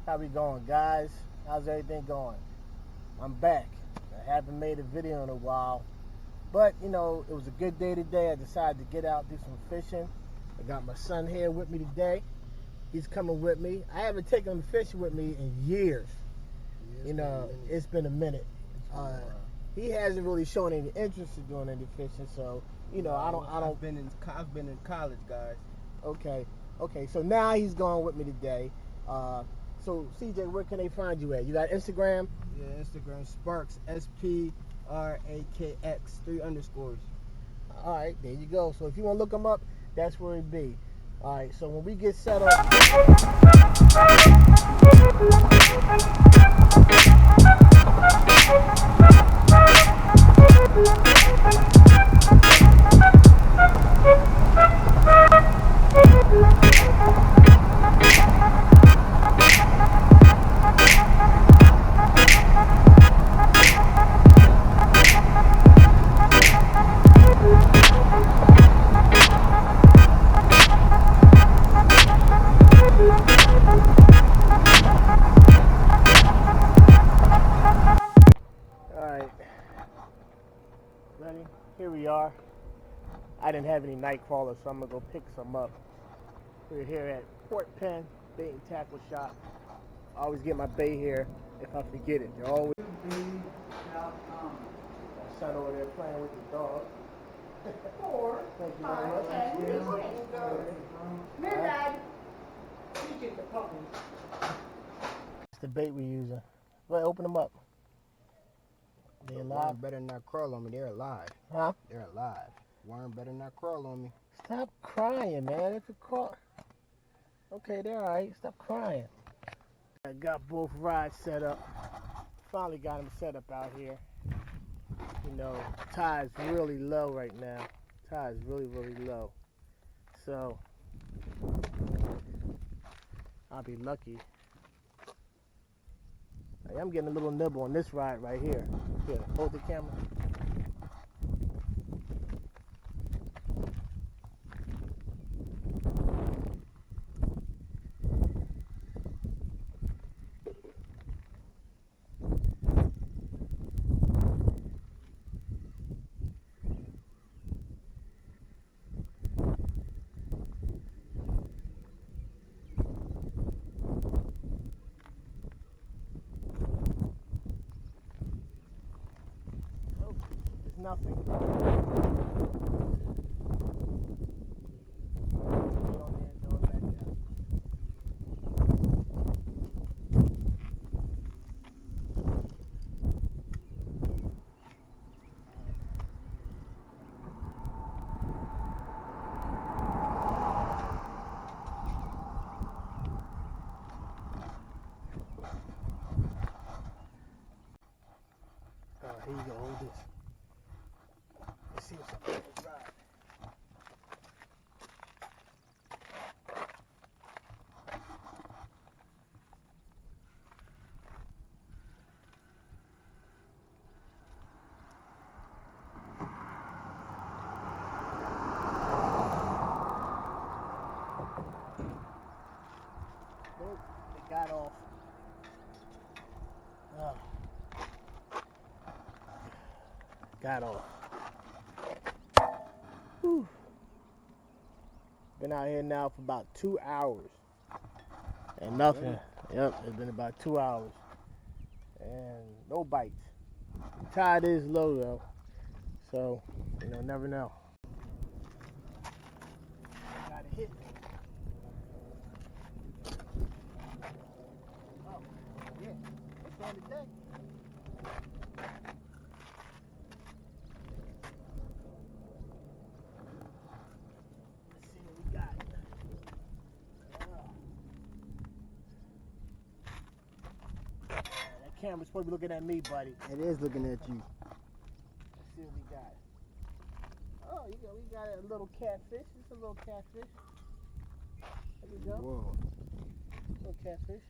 How we going, guys? How's everything going? I'm back. I haven't made a video in a while, but you know, it was a good day today. I decided to get out, do some fishing. I got my son here with me today. He's coming with me. I haven't taken him fishing with me in years. It's been a minute. He hasn't really shown any interest in doing any fishing, so I've been in college, guys. Okay. So now he's going with me today. So CJ, where can they find you at? You got Instagram? Yeah, Instagram Sparks SPRAKX 3 underscores. All right, there you go. So if you want to look him up, that's where it'd be. All right. So when we get set up. Here we are. I didn't have any night crawlers, so I'm gonna go pick some up. We're here at Port Penn Bait and Tackle Shop. I always get my bait here if I forget it. They're always. My son over there playing with the dog. Thank you very much. Here, Dad. You get the puppies. It's the bait we're using. Go ahead, open them up. They alive? Worm better not crawl on me. They're alive. Huh? They're alive. Worm better not crawl on me. Stop crying, man. If it crawl. Okay, they're all right. Stop crying. I got both rods set up. Finally got them set up out here. You know, tide's really low right now. Tide's really, really low. So, I'll be lucky. I'm getting a little nibble on this rod right here. Here, hold the camera. Nothing. Here you go, hold this. Let's see what's up with this rod. Nope, it got off. Got off. Whew. Been out here now for about 2 hours. And nothing. Yep, it's been about 2 hours. And no bites. The tide is low though. So, never know. Got a hit. Oh, yeah. It's on the deck. Camera's supposed to be looking at me, buddy. It is looking at you. Let's see what we got. Oh, we got a little catfish. It's a little catfish. There we go. Whoa. Little catfish.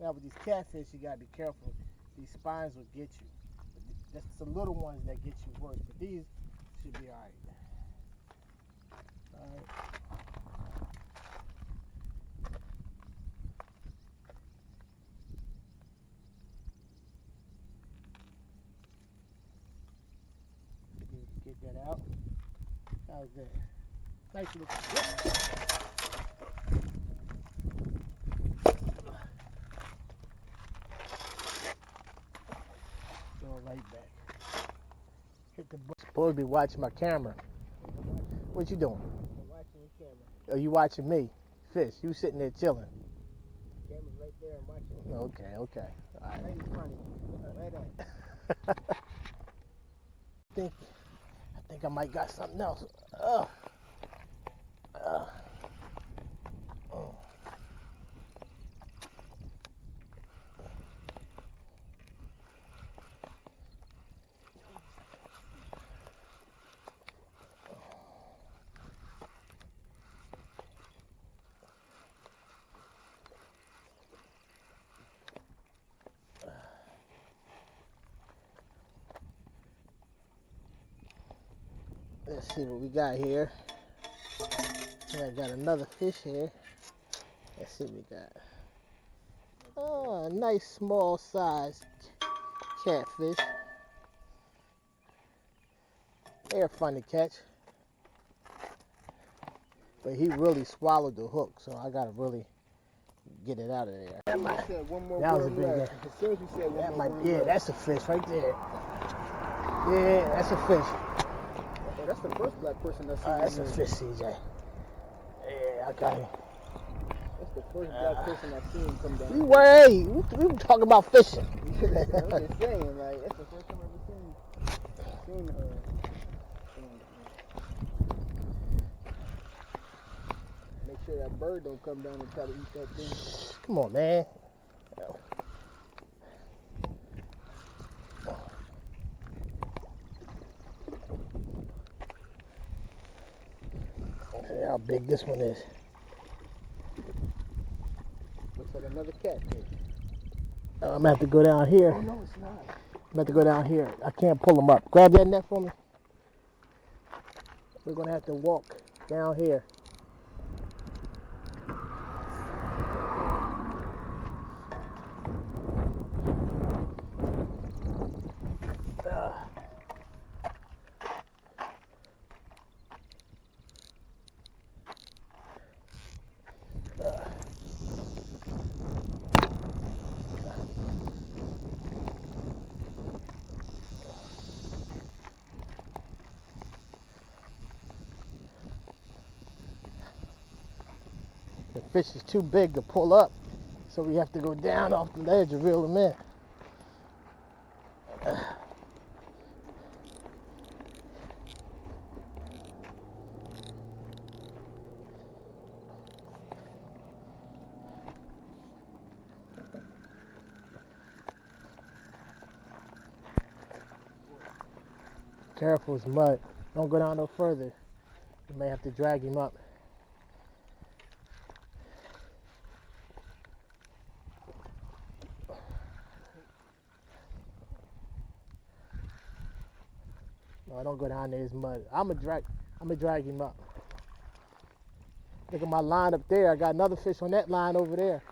Now with these catfish, you gotta be careful. These spines will get you. That's the little ones that get you worse. But these should be all right. All right. out. How's that? Nice little flip. Throw it right back. Hit the button. Supposed to be watching my camera. What you doing? I'm watching your camera. Oh, you watching me? Fish. You sitting there chilling. Camera's right there. I'm watching you. Okay. All right. Right in front of you. Right at I think I might got something else. Oh. Let's see what we got here. I got another fish here. Let's see what we got. Oh, a nice small size catfish. They're fun to catch. But he really swallowed the hook, so I gotta really get it out of there. That was a big one. As soon as you said That might, yeah, that's a fish right there. Yeah, that's a fish. Oh, that's the first black person that's seen That's a fish, CJ. Yeah, I got him. That's the first black person I've seen come down. We were talking about fishing. I'm just saying, like, that's the first time I've ever seen her. Make sure that bird don't come down and try to eat that thing. Come on, man. See how big this one is. Looks like another catfish. I'm gonna have to go down here. Oh no, it's not. I'm gonna have to go down here. I can't pull them up. Grab that net for me. We're gonna have to walk down here. The fish is too big to pull up, so we have to go down off the ledge and reel them in. Careful, it's mud. Don't go down no further. You may have to drag him up. No, don't go down there, it's mud. I'm gonna drag him up. Look at my line up there. I got another fish on that line over there.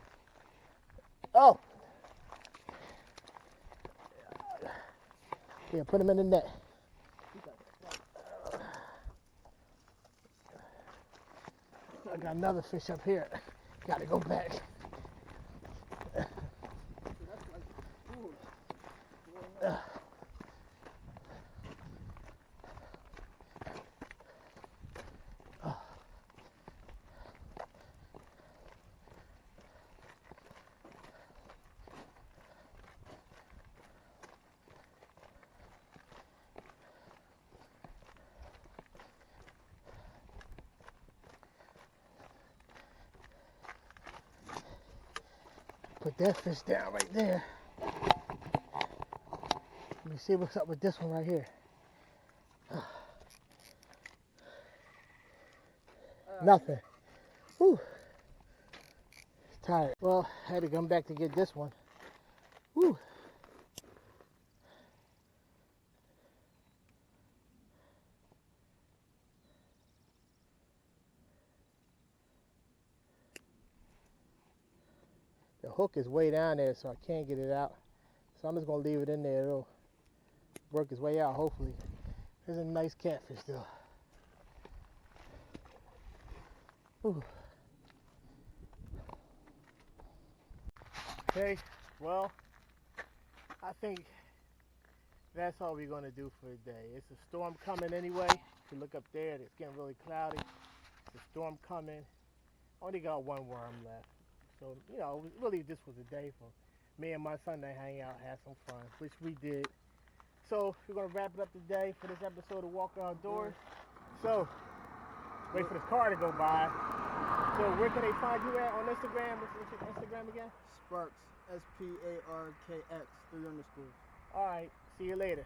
Oh! Yeah, put him in the net. I got another fish up here. Gotta go back. Put that fish down right there. Let me see what's up with this one right here. Nothing. Whew. Tired. Well, I had to come back to get this one. Whew. The hook is way down there, so I can't get it out. So I'm just gonna leave it in there. It'll work its way out, hopefully. There's a nice catfish though. Ooh. Okay, well, I think that's all we're going to do for today. It's a storm coming anyway. If you look up there, it's getting really cloudy. It's a storm coming. Only got one worm left. So, you know, really this was a day for me and my son to hang out, have some fun, which we did. So, we're going to wrap it up today for this episode of Walker Outdoors. So, wait for the car to go by. So, where can they find you at on Instagram? What's your Instagram again? Sparks, SPARKX, 3 underscores. All right, see you later.